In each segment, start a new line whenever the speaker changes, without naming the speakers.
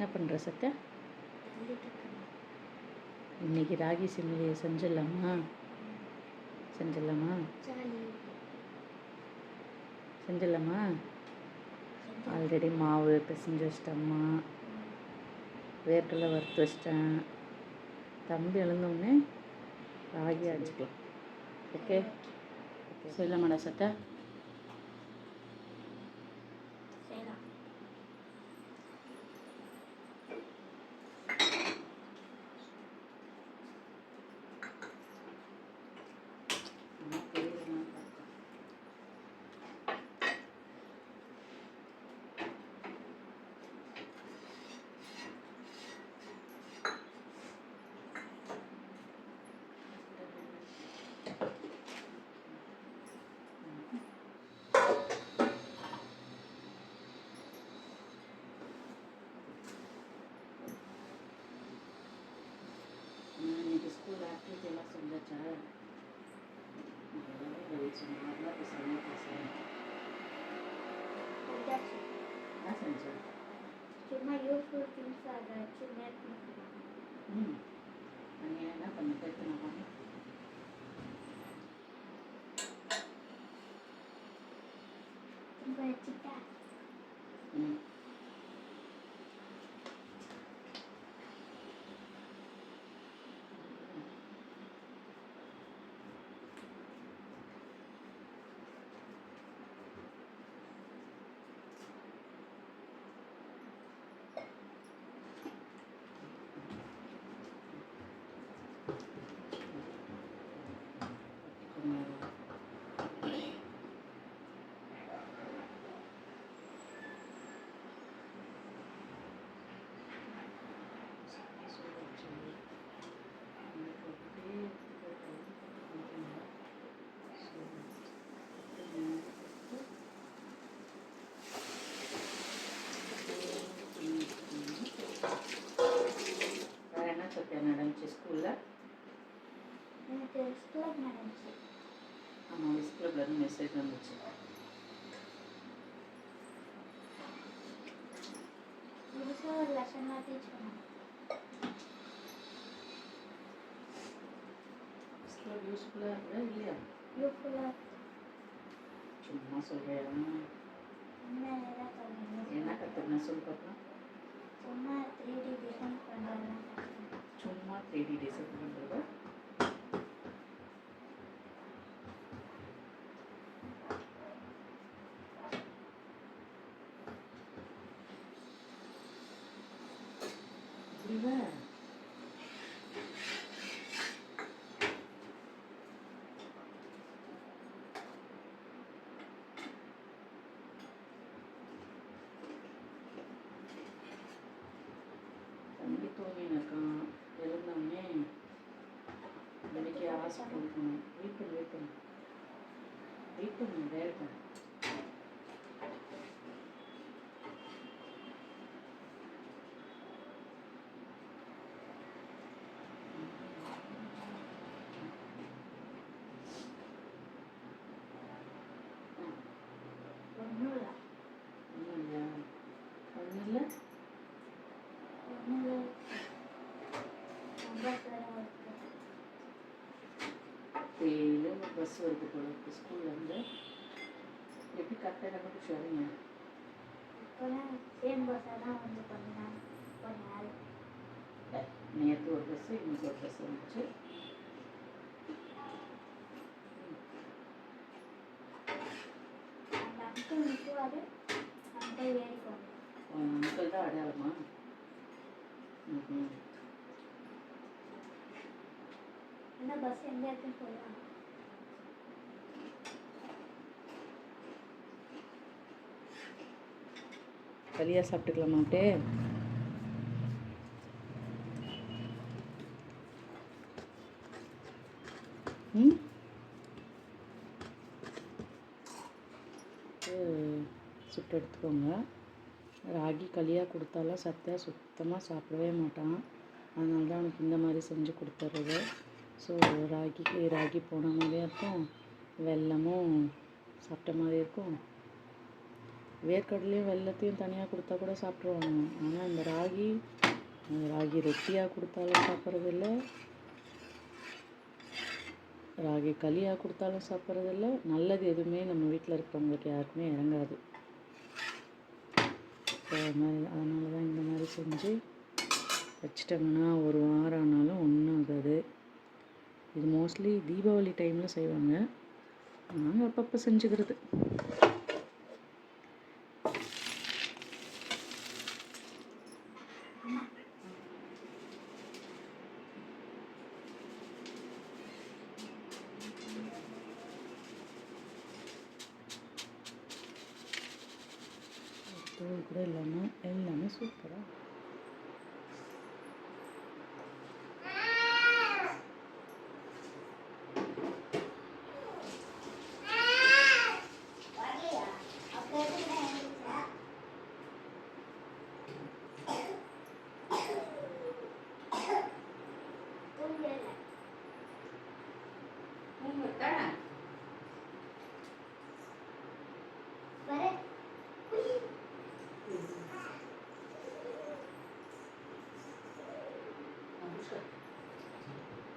என்ன பண்ணுற சத்த? இன்னைக்கு ராகி சிம்மிலியை செஞ்சிடலாமா? செஞ்சிடலாமா? ஆல்ரெடி மாவு பிசைஞ்சு வச்சிட்டம்மா, வேர்க்கடலை வறுத்து வச்சிட்டேன். தம்பி எழுந்தோடனே ராகி அடிச்சுக்கலாம். ஓகே சொல்லமாடா சத்த? இன்னைக்கு ஸ்கூல் ஆக்டிவிட்டி எல்லாம் செஞ்சாச்சா? சும்மாதான் பேசுகிறேன். செஞ்சேன்.
சும்மா யூஸ்ஃபுல் திங்ஸ் அதை வச்சு
நீங்கள் என்ன பண்ண பேசணுமா?
வச்சுட்டா
நடந்துச்சு ஸ்கூலில்?
எனக்கு ஸ்கூல் நடந்துச்சு.
ஆமாம், ஸ்கூலில் மெசேஜ் வந்துச்சு.
புதுசாக ஒரு லெசன்லாம் டீச் பண்ணாங்க.
ஸ்கூல் யூஸ்ஃபுல்லாக இருக்குதா இல்லையா?
யூஸ்ஃபுல்லாக.
சும்மா சொல்கிறேன். என்ன கற்றுக்கணும் சொல்லி பார்க்கலாம்.
சும்மா 3D டிசைன் பண்ணுறது.
சும்மா 3D டிசைன் பண்ணுறது. புரியுதா? தம்பி தூங்கின்னு இருக்கான். எழுந்தோடனே இன்னைக்கு ஹாஸ்பிட்டல் போகணும். வெயிட் பண்ணு வேறு. டெய்லியும் பஸ் வருது போல இருக்குது ஸ்கூல்லேருந்து. எப்படி கரெக்டாக கண்டுபிடிச்சி வரீங்க?
இப்போலாம் சேம் பஸ்ஸாக தான் வந்து பண்ணாங்க.
நேற்று ஒரு பஸ்ஸு, இன்னைக்கு ஒரு பஸ் வந்துச்சு.
அந்த அங்கிள் நிற்குவார், அங்கிள் ஏறிக்குவாங்க.
அங்கிள் தான் அடையாளமா?
என்ன பஸ் எங்கே இருக்குன்னு சொல்லுவாங்க.
களியாக சாப்பிட்டுக்கலாமாட்டே? சுட்டு எடுத்துக்கோங்க. ராகி களியாக கொடுத்தாலும் சத்யா சுத்தமாக சாப்பிடவே மாட்டான். அதனால தான் அவனுக்கு இந்த மாதிரி செஞ்சு கொடுத்துட்றது. ஸோ ராகி போன மாதிரியே இருக்கும், வெல்லமும் சாப்பிட்ட மாதிரி இருக்கும். வேர்க்கடலையும் வெல்லத்தையும் தனியாக கொடுத்தா கூட சாப்பிட்ருவாங்க. ஆனால் இந்த ராகி ரொட்டியாக கொடுத்தாலும் சாப்பிட்றதில்ல, ராகி களியாக கொடுத்தாலும் சாப்பிட்றதில்ல. நல்லது எதுவுமே நம்ம வீட்டில் இருக்கிறவங்களுக்கு யாருக்குமே இறங்காது. அதனால தான் இந்த மாதிரி செஞ்சு வச்சிட்டோங்கன்னா ஒரு வாரம் ஆனாலும் ஒன்றும் ஆகாது. இது மோஸ்ட்லி தீபாவளி டைமில் செய்வாங்க, நாங்கள் அப்பப்போ செஞ்சுக்கிறது. தூள் கூட இல்லாமல் எல்லாமே சூப்பராக.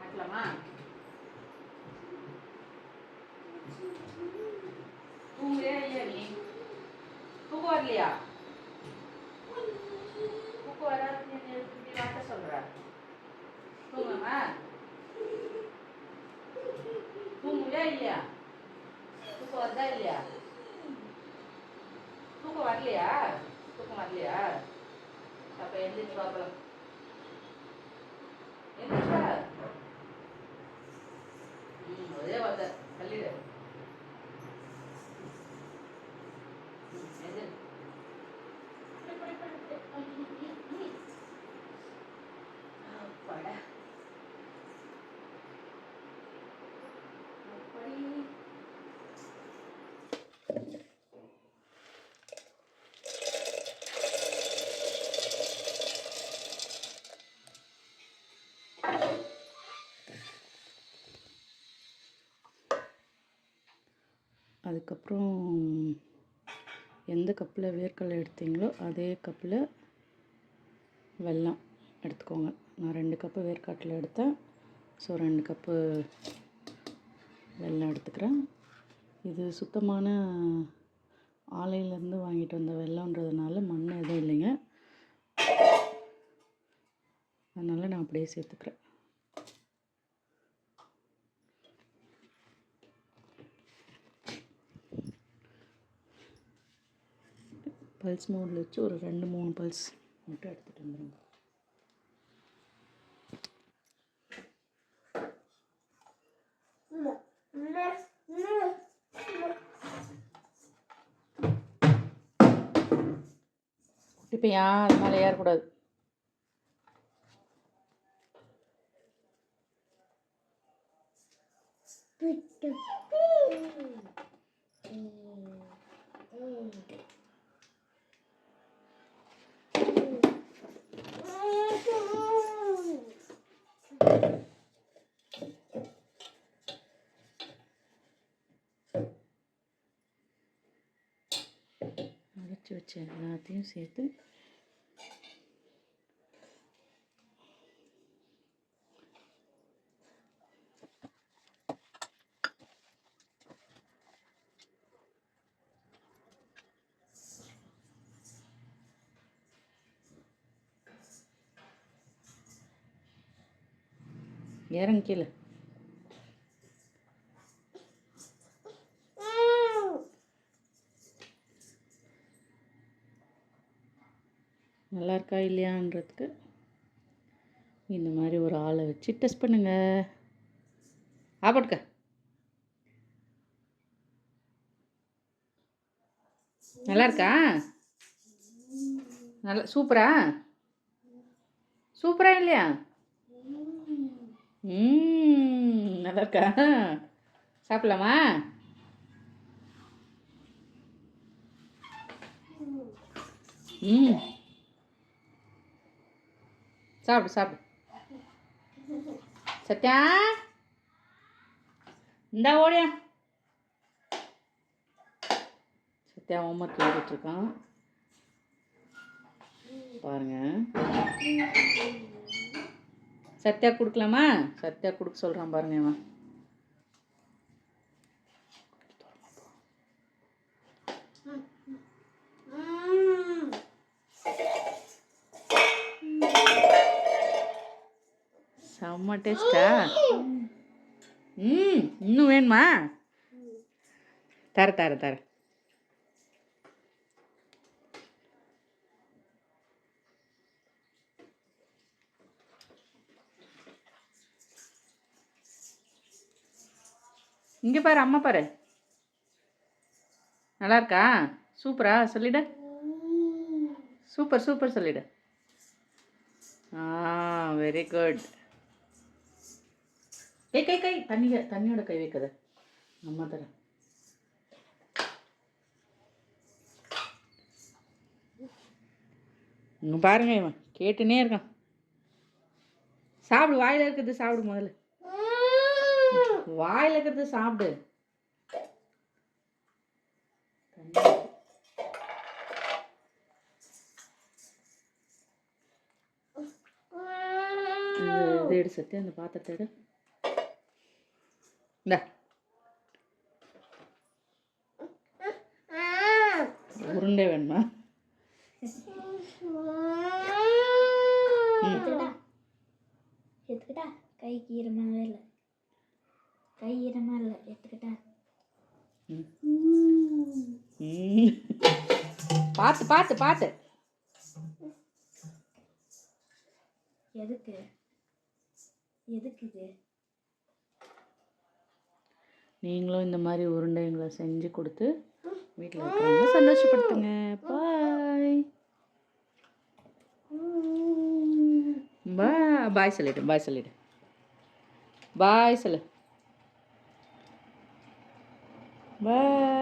ஆட்டலாமா? தூங்குறியா இல்லையா நீ? தூக்கம் வரலையா? தூக்கம் வராது நீ வாட்ட சொல்ற. தூங்குமா? தூங்குறியா இல்லையா? தூக்கம் வருதா இல்லையா? தூக்கம் வரலையா? தூக்கம் வரலையா? அப்ப எந்திரிச்சு பார்க்கலாம். எந்திரிச்சா ஒரே வார்த்தை தள்ளிடு.
அதுக்கப்புறம் எந்த கப்பில் வேர்க்கடலை எடுத்தீங்களோ அதே கப்பில் வெல்லம் எடுத்துக்கோங்க. நான் 2 கப்பு வேர்க்கடலை எடுத்தேன், ஸோ 2 கப்பு வெல்லம் எடுத்துக்கிறேன். இது சுத்தமான ஆலையிலேருந்து வாங்கிட்டு வந்த வெல்லம்ன்றதுனால மண் எதுவும் இல்லைங்க, அதனால் நான் அப்படியே சேர்த்துக்கிறேன். பல்ஸ் மோடில் வச்சு ஒரு 2-3 பல்ஸ் மட்டும் எடுத்துகிட்டு வந்துடுங்க. குட்டிப்பையா அது மேலே ஏறக்கூடாது. அரைச்சி வச்ச எல்லாத்தையும் சேர்த்து இறங்க கீழே. நல்லா இருக்கா இல்லையான்றதுக்கு இந்த மாதிரி ஒரு ஆளை வச்சு டெஸ்ட் பண்ணுங்க. ஆபட்டுக்க நல்லா இருக்கா? நல்லா சூப்பரா? சூப்பரா இல்லையா? நல்லா இருக்கா? சாப்பிடலாமா? சாப்பிடு சாப்பிடு. சத்யா இந்தா ஓடியா. சத்யா ஹோம்ஒர்க் எழுதிட்டுருக்கான் பாருங்க. சத்யா கொடுக்கலாமா? சத்யா கொடுக்க சொல்கிறான் பாருங்க இவன். செம்ம டேஸ்டா? இன்னும் வேணுமா? தர இங்கே பாரு, அம்மா பாரு. நல்லா இருக்கா? சூப்பரா? சொல்லிடு. சூப்பர் சொல்லிடு. Very good. கை தண்ணியோட கை வைக்காத. அம்மா தரேன். இங்கே பாருங்க, இவன் கேட்டுனே இருக்கான். சாப்பிடு, வாயில் இருக்கிறது சாப்பிடு. முதல்ல வாயில் இருக்கிறது சாப்பிடு. இதை எடு சத்யா, அந்த பாத்திரத்தை எடு. இந்த உருண்டை வேணுமா?
எடுத்துக்கிட்டா கைக்கு ஈரமாகவே இல்லை. கை ஈரமாக இல்லை. எடுத்துக்கிட்டா
பார்த்து
எதுக்கு இது?
நீங்களும் இந்த மாதிரி உருண்டைங்களை செஞ்சு கொடுத்து வீட்டில் இருக்கிறவங்க சந்தோஷப்படுத்துங்க. பாய் சொல்லிடு. பாய் சொல்லு. பாய்.